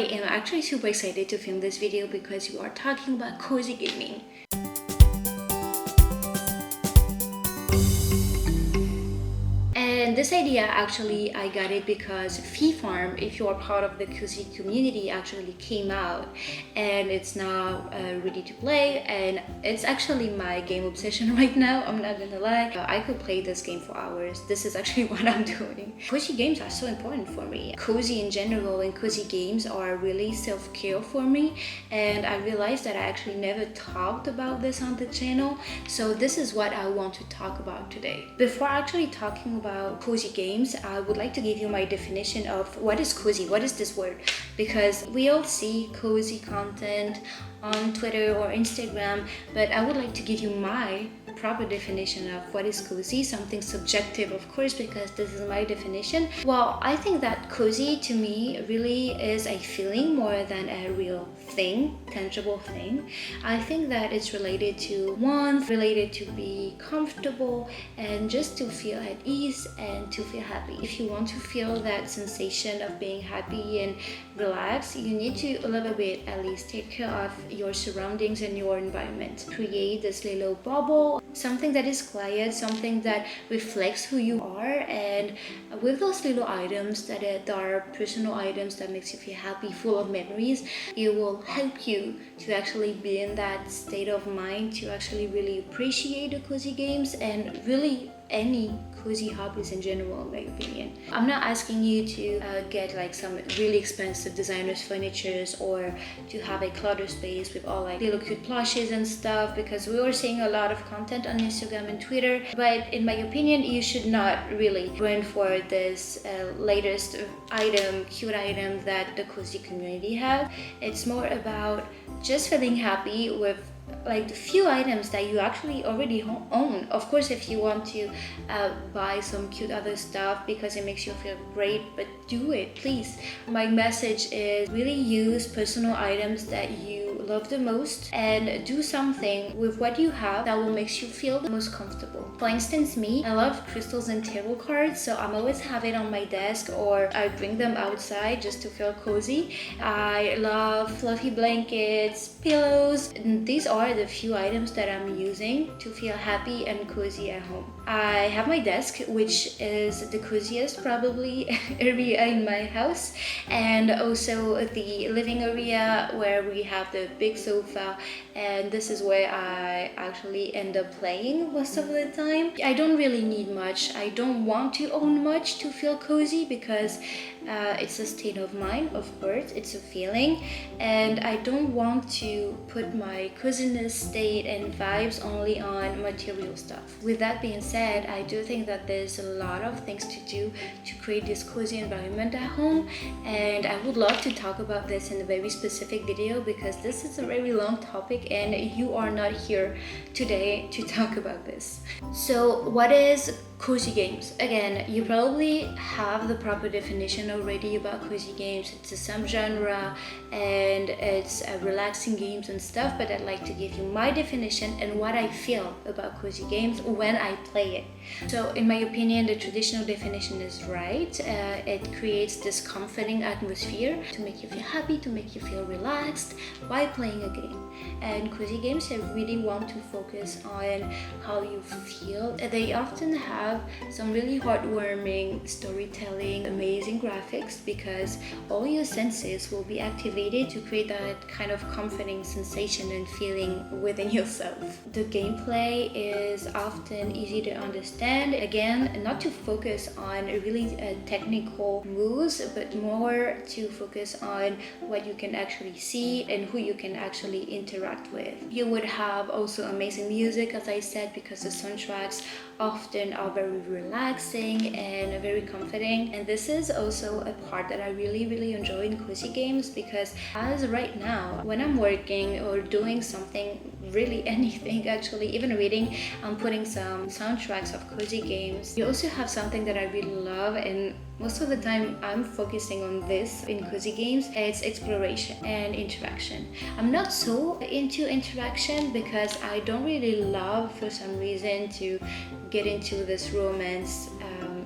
am actually super excited to film this video because we are talking about cozy gaming. And this idea actually I got it because Farm, if you are part of the cozy community, actually came out and it's now ready to play, and it's actually my game obsession right now. I'm not gonna lie, I could play this game for hours. This is actually what I'm doing. Cozy games are so important for me. Cozy in general and cozy games are really self-care for me, and I realized that I actually never talked about this on the channel, so this is what I want to talk about today. Before actually talking about cozy games, I would like to give you my definition of what is cozy. What is this word? Because we all see cozy content on Twitter or Instagram, but I would like to give you my proper definition of what is cozy, something subjective of course, because this is my definition. Well, I think that cozy to me really is a feeling more than a real thing, tangible thing. I think that it's related to warmth, related to be comfortable, and just to feel at ease and to feel happy. If you want to feel that sensation of being happy and relaxed, you need to a little bit at least take care of your surroundings and your environment. Create this little bubble, something that is quiet, something that reflects who you are, and with those little items that are personal items that makes you feel happy, full of memories, it will help you to actually be in that state of mind to actually really appreciate the cozy games and really any cozy hobbies in general, in my opinion. I'm not asking you to get like some really expensive designer's furnitures or to have a clutter space with all like little cute plushes and stuff, because we were seeing a lot of content on Instagram and Twitter, but in my opinion you should not really run for this latest item, cute item that the cozy community have. It's more about just feeling happy with like the few items that you actually already own. Of course, if you want to buy some cute other stuff because it makes you feel great, but do it, please. My message is really use personal items that you love the most and do something with what you have that will make you feel the most comfortable. For instance, me, I love crystals and tarot cards, so I'm always have it on my desk or I bring them outside just to feel cozy. I love fluffy blankets, pillows, and these are the few items that I'm using to feel happy and cozy at home. I have my desk, which is the coziest probably area in my house, and also the living area where we have the big sofa, and this is where I actually end up playing most of the time. I don't really need much. I don't want to own much to feel cozy because it's a state of mind, of course, it's a feeling, and I don't want to put my coziness state and vibes only on material stuff. With that being said, I do think that there's a lot of things to do to create this cozy environment at home, and I would love to talk about this in a very specific video because this is a very long topic and you are not here today to talk about this. So what is cozy games? Again, you probably have the proper definition already about cozy games. It's a subgenre and it's relaxing games and stuff, but I'd like to give you my definition and what I feel about cozy games when I play it. So in my opinion, the traditional definition is right. It creates this comforting atmosphere to make you feel happy, to make you feel relaxed while playing a game. And cozy games, I really want to focus on how you feel. They often have some really heartwarming storytelling, amazing graphics, because all your senses will be activated to create that kind of comforting sensation and feeling within yourself. The gameplay is often easy to understand. Again, not to focus on really technical moves, but more to focus on what you can actually see and who you can actually interact with. You would have also amazing music, as I said, because the soundtracks often are very relaxing and very comforting, and this is also a part that I really enjoy in cozy games, because as right now when I'm working or doing something, really anything actually, even reading, I'm putting some soundtracks of cozy games. You also have something that I really love, and most of the time I'm focusing on this in cozy games. It's exploration and interaction. I'm not so into interaction because I don't really love, for some reason, to get into this romance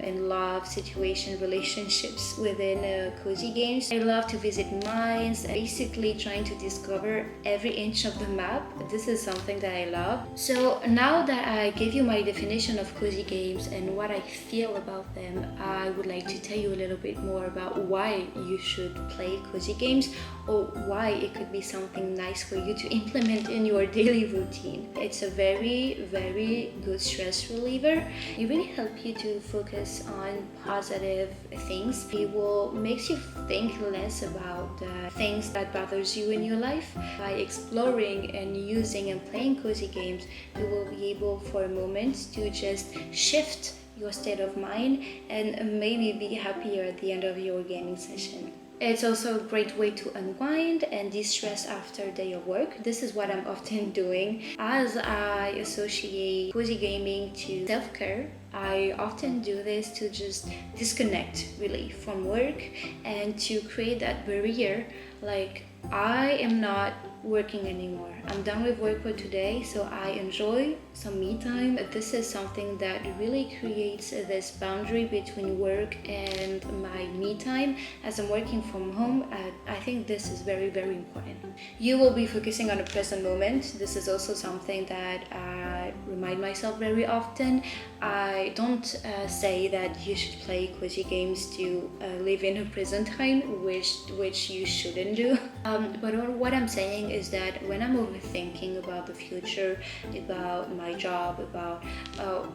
and love situation relationships within cozy games. I love to visit mines, basically trying to discover every inch of the map. This is something that I love. So now that I gave you my definition of cozy games and what I feel about them, I would like to tell you a little bit more about why you should play cozy games, or why it could be something nice for you to implement in your daily routine. It's a very, very good stress reliever. It really helps you to focus on positive things. It will makes you think less about the things that bothers you in your life. By exploring and using and playing cozy games, you will be able for a moment to just shift your state of mind and maybe be happier at the end of your gaming session. It's also a great way to unwind and de-stress after a day of work. This is what I'm often doing. As I associate cozy gaming to self-care, I often do this to just disconnect really from work and to create that barrier. Like, I am not working anymore. I'm done with work for today, so I enjoy some me time. This is something that really creates this boundary between work and my me time. As I'm working from home, I think this is very, very important. You will be focusing on the present moment. This is also something that I remind myself very often. I don't say that you should play cozy games to live in a present time, which you shouldn't do. But what I'm saying is that when I'm overthinking about the future, about my job, about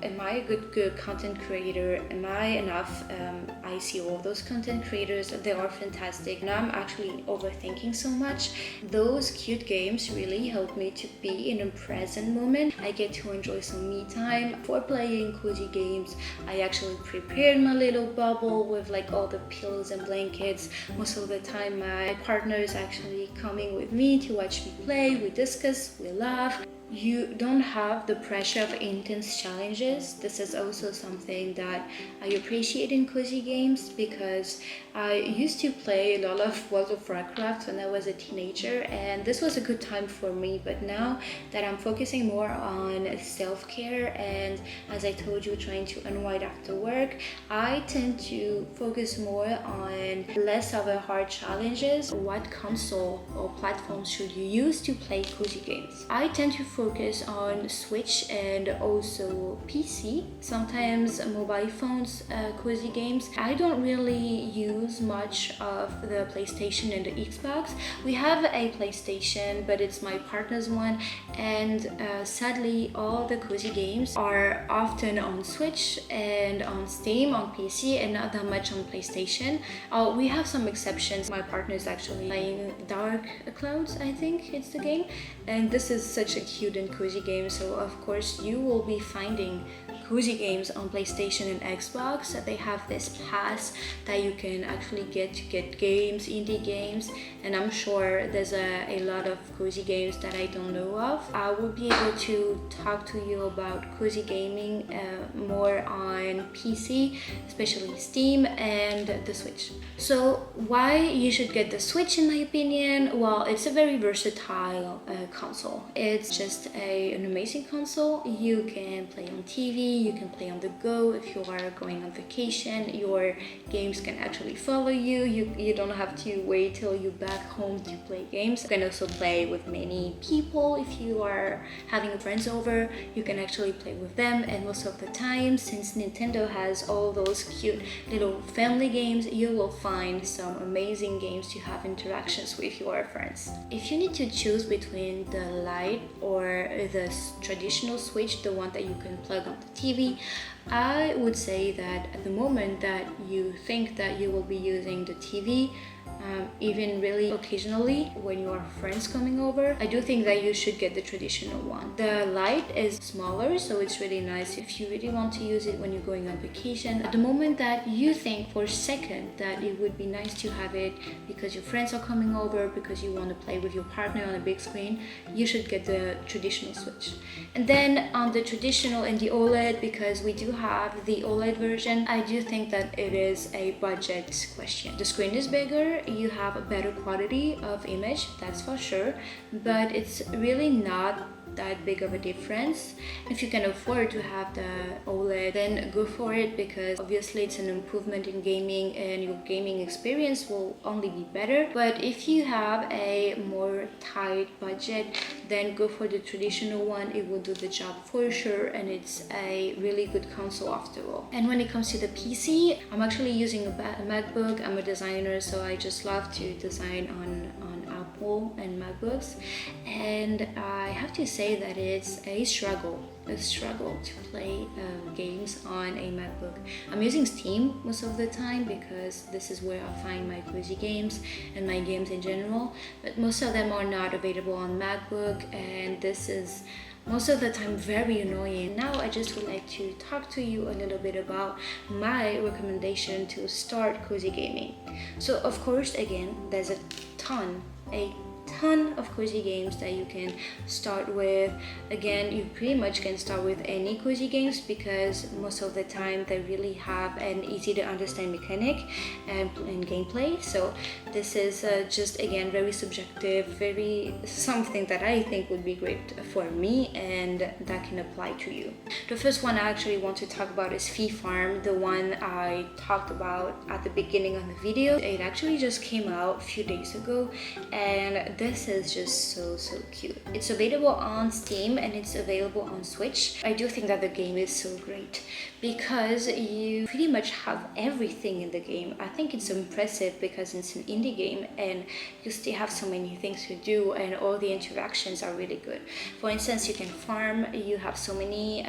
am I a good content creator, am I enough, I see all those content creators, they are fantastic, and I'm actually overthinking so much. Those cute games really help me to be in a present moment. I get to enjoy some me time. For playing cozy games, I actually prepared my little bubble with like all the pillows and blankets. Most of the time my partner is actually coming with me to watch me play. We discuss, we laugh. You don't have the pressure of intense challenges. This is also something that I appreciate in cozy games, because I used to play a lot of World of Warcraft when I was a teenager, and this was a good time for me. But now that I'm focusing more on self-care and, as I told you, trying to unwind after work, I tend to focus more on less of a hard challenges. What console or platform should you use to play cozy games? I tend to focus on Switch and also PC, sometimes mobile phones, cozy games. I don't really use much of the PlayStation and the Xbox. We have a PlayStation, but it's my partner's one, and sadly all the cozy games are often on Switch and on Steam on PC, and not that much on PlayStation. We have some exceptions. My partner is actually playing Dark Clouds, I think it's the game, and this is such a cute and cozy game, so of course you will be finding cozy games on PlayStation and Xbox. They have this pass that you can actually get to get games, indie games, and I'm sure there's a lot of cozy games that I don't know of. I will be able to talk to you about cozy gaming more on PC, especially Steam and the Switch. So why you should get the Switch, in my opinion? Well, it's a very versatile console. It's just an amazing console. You can play on TV, you can play on the go. If you are going on vacation, your games can actually follow you. You don't have to wait till you're back home to play games. You can also play with many people. If you are having friends over, you can actually play with them. And most of the time, since Nintendo has all those cute little family games, you will find some amazing games to have interactions with your friends. If you need to choose between the Lite or the traditional Switch, the one that you can plug on the TV, I would say that at the moment that you think that you will be using the TV, even really occasionally when you are friends coming over, I do think that you should get the traditional one. The Lite is smaller, so it's really nice if you really want to use it when you're going on vacation. At the moment that you think for a second that it would be nice to have it because your friends are coming over, because you want to play with your partner on a big screen, you should get the traditional Switch. And then on the traditional and the OLED, because we do have the OLED version, I do think that it is a budget question. The screen is bigger, you have a better quality of image, that's for sure, but it's really not that big of a difference. If you can afford to have the OLED, then go for it, because obviously it's an improvement in gaming and your gaming experience will only be better. But if you have a more tight budget, then go for the traditional one. It will do the job for sure, and it's a really good console after all. And when it comes to the PC, I'm actually using a MacBook. I'm a designer, so I just love to design on Apple and MacBooks, and I have to say that it's a struggle to play games on a MacBook. I'm using Steam most of the time because this is where I find my cozy games and my games in general, but most of them are not available on MacBook, and this is most of the time very annoying. Now I just would like to talk to you a little bit about my recommendation to start cozy gaming. So of course, again, there's a ton of cozy games that you can start with. Again, you pretty much can start with any cozy games because most of the time they really have an easy to understand mechanic and gameplay. So this is just again very subjective, very something that I think would be great for me and that can apply to you. The first one I actually want to talk about is Fee Farm, the one I talked about at the beginning of the video. It actually just came out a few days ago, and this is just so cute. It's available on Steam and it's available on Switch. I do think that the game is so great because you pretty much have everything in the game. I think it's impressive because it's an indie game and you still have so many things to do, and all the interactions are really good. For instance, you can farm, you have so many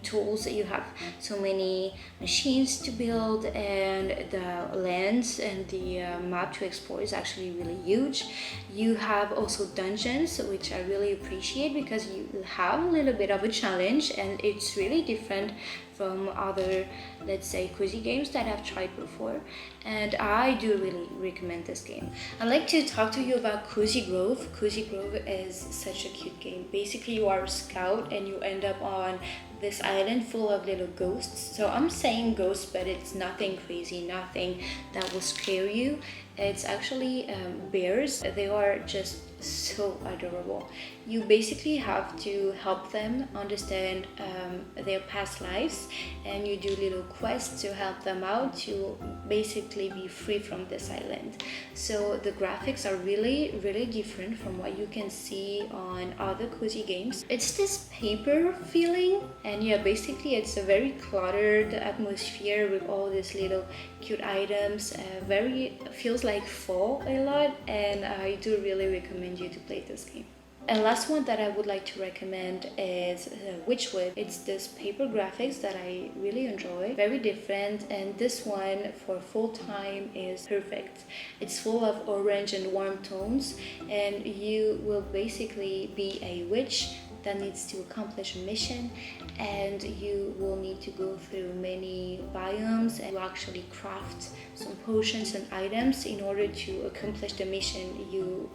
tools, you have so many machines to build, and the lands and the map to explore is actually really huge. You have also dungeons, which I really appreciate because you have a little bit of a challenge and it's really different from other, let's say, cozy games that I've tried before, and I do really recommend this game. I'd like to talk to you about Cozy Grove. Cozy Grove is such a cute game. Basically, you are a scout and you end up on this island full of little ghosts. So I'm saying ghosts, but it's nothing crazy, nothing that will scare you. It's actually bears. They are just so adorable. You basically have to help them understand their past lives, and you do little quests to help them out to basically be free from this island. So the graphics are really different from what you can see on other cozy games. It's this paper feeling, and yeah, basically it's a very cluttered atmosphere with all these little cute items. Very feels like fall a lot, and I do really recommend you to play this game. And last one that I would like to recommend is Wytchwood. It's this paper graphics that I really enjoy, very different, and this one for full time is perfect. It's full of orange and warm tones, and you will basically be a witch that needs to accomplish a mission, and you will need to go through many biomes and actually craft some potions and items in order to accomplish the mission you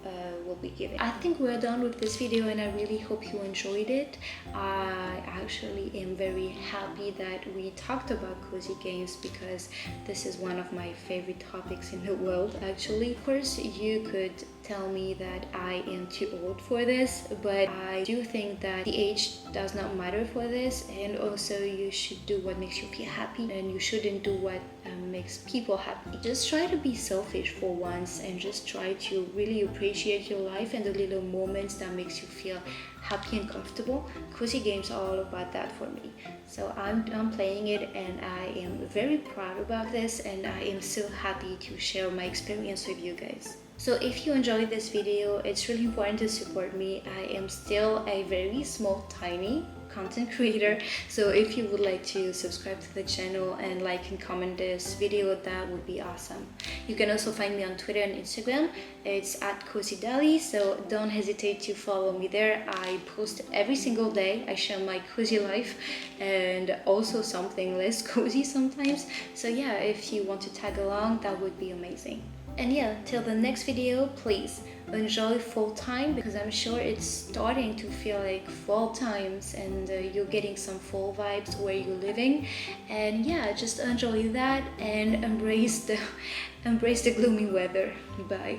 will be given. I think we're done with this video, and I really hope you enjoyed it. I actually am very happy that we talked about cozy games because this is one of my favorite topics in the world, actually. Of course, you could tell me that I am too old for this, but I do think that the age does not matter for this, and also you should do what makes you feel happy and you shouldn't do what makes people happy. Just try to be selfish for once and just try to really appreciate your life and the little moments that makes you feel happy and comfortable. Cozy games are all about that for me. So I'm playing it, and I am very proud about this, and I am so happy to share my experience with you guys. So if you enjoyed this video, it's really important to support me. I am still a very small, tiny content creator, so if you would like to subscribe to the channel and like and comment this video, that would be awesome. You can also find me on Twitter and Instagram. It's at cosydaly, so don't hesitate to follow me there. I post every single day. I share my cozy life and also something less cozy sometimes. So yeah, if you want to tag along, that would be amazing. And yeah, till the next video, please enjoy fall time, because I'm sure it's starting to feel like fall times, and you're getting some fall vibes where you're living. And yeah, just enjoy that and embrace the gloomy weather. Bye.